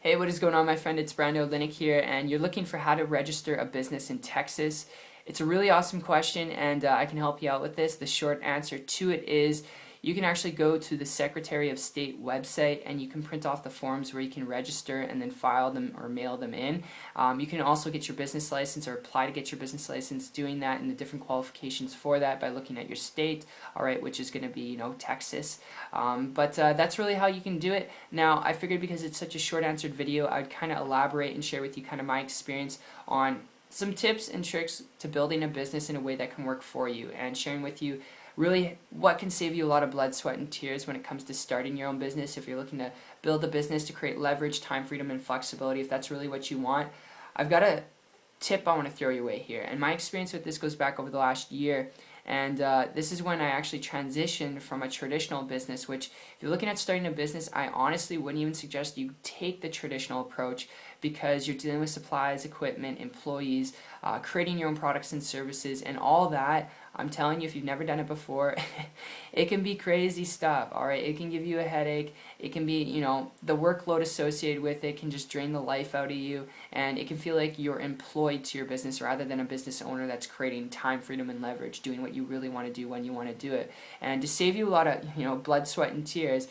Hey, what is going on, my friend? It's Brando Linick here, and you're looking for how to register a business in Texas. It's a really awesome question, and I can help you out with this. The short answer to it is you can actually go to the Secretary of State website and you can print off the forms where you can register and then file them or mail them in. You can also get your business license or apply to get your business license, doing that and the different qualifications for that by looking at your state, alright, which is going to be, Texas. But that's really how you can do it. Now, I figured because it's such a short answered video, I'd kind of elaborate and share with you kind of my experience on some tips and tricks to building a business in a way that can work for you, and sharing with you really what can save you a lot of blood, sweat, and tears when it comes to starting your own business. If you're looking to build a business to create leverage, time, freedom, and flexibility, if that's really what you want, I've got a tip I want to throw your way here. And my experience with this goes back over the last year. And this is when I actually transitioned from a traditional business, which if you're looking at starting a business, I honestly wouldn't even suggest you take the traditional approach, because you're dealing with supplies, equipment, employees, creating your own products and services, and all that. I'm telling you, if you've never done it before, it can be crazy stuff, alright? It can give you a headache. It can be, the workload associated with it can just drain the life out of you, and it can feel like you're employed to your business rather than a business owner that's creating time, freedom, and leverage, doing what you really want to do when you want to do it. And to save you a lot of, blood, sweat, and tears,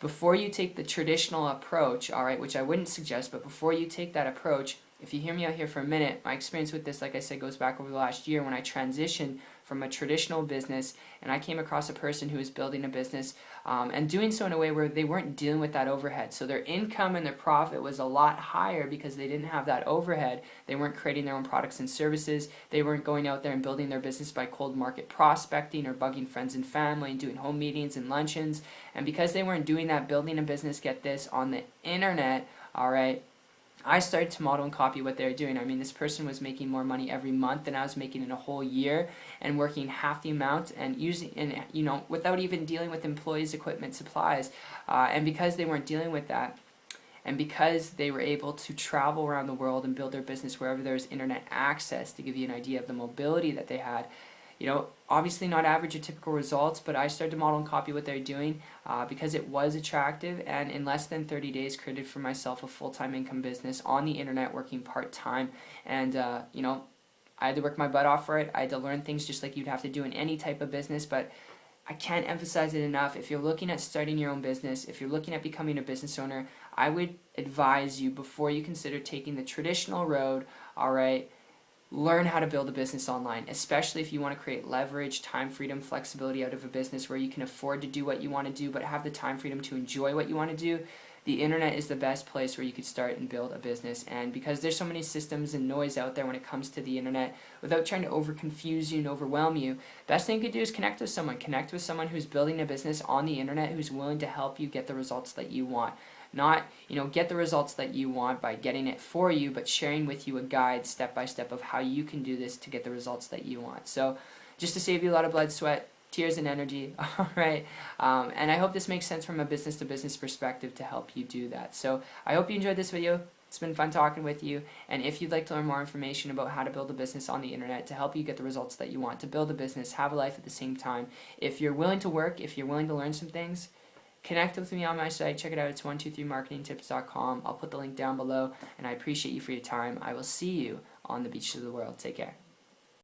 before you take the traditional approach, alright, which I wouldn't suggest, but before you take that approach, if you hear me out here for a minute, my experience with this, like I said, goes back over the last year when I transitioned from a traditional business and I came across a person who was building a business and doing so in a way where they weren't dealing with that overhead. So their income and their profit was a lot higher because they didn't have that overhead. They weren't creating their own products and services. They weren't going out there and building their business by cold market prospecting or bugging friends and family and doing home meetings and luncheons. And because they weren't doing that, building a business, get this, on the internet, alright, I started to model and copy what they were doing. I mean, this person was making more money every month than I was making in a whole year, and working half the amount, and without even dealing with employees, equipment, supplies. And because they weren't dealing with that, and because they were able to travel around the world and build their business wherever there was internet access, to give you an idea of the mobility that they had, obviously not average or typical results, but I started to model and copy what they're doing because it was attractive, and in less than 30 days created for myself a full-time income business on the internet, working part-time. And I had to work my butt off for it. I had to learn things just like you'd have to do in any type of business, but I can't emphasize it enough. If you're looking at starting your own business, if you're looking at becoming a business owner, I would advise you, before you consider taking the traditional road, alright, learn how to build a business online, especially if you want to create leverage, time, freedom, flexibility out of a business where you can afford to do what you want to do but have the time freedom to enjoy what you want to do. The internet is the best place where you could start and build a business. And because there's so many systems and noise out there when it comes to the internet, without trying to over-confuse you and overwhelm you, best thing you could do is connect with someone. Connect with someone who's building a business on the internet, who's willing to help you get the results that you want. Not, get the results that you want by getting it for you, but sharing with you a guide step by step of how you can do this to get the results that you want. So just to save you a lot of blood, sweat, tears, and energy, alright? And I hope this makes sense from a business-to-business perspective to help you do that. So I hope you enjoyed this video. It's been fun talking with you, and if you'd like to learn more information about how to build a business on the internet to help you get the results that you want, to build a business, have a life at the same time, if you're willing to work, if you're willing to learn some things, connect with me on my site. Check it out. It's 123marketingtips.com. I'll put the link down below, and I appreciate you for your time. I will see you on the beaches of the world. Take care.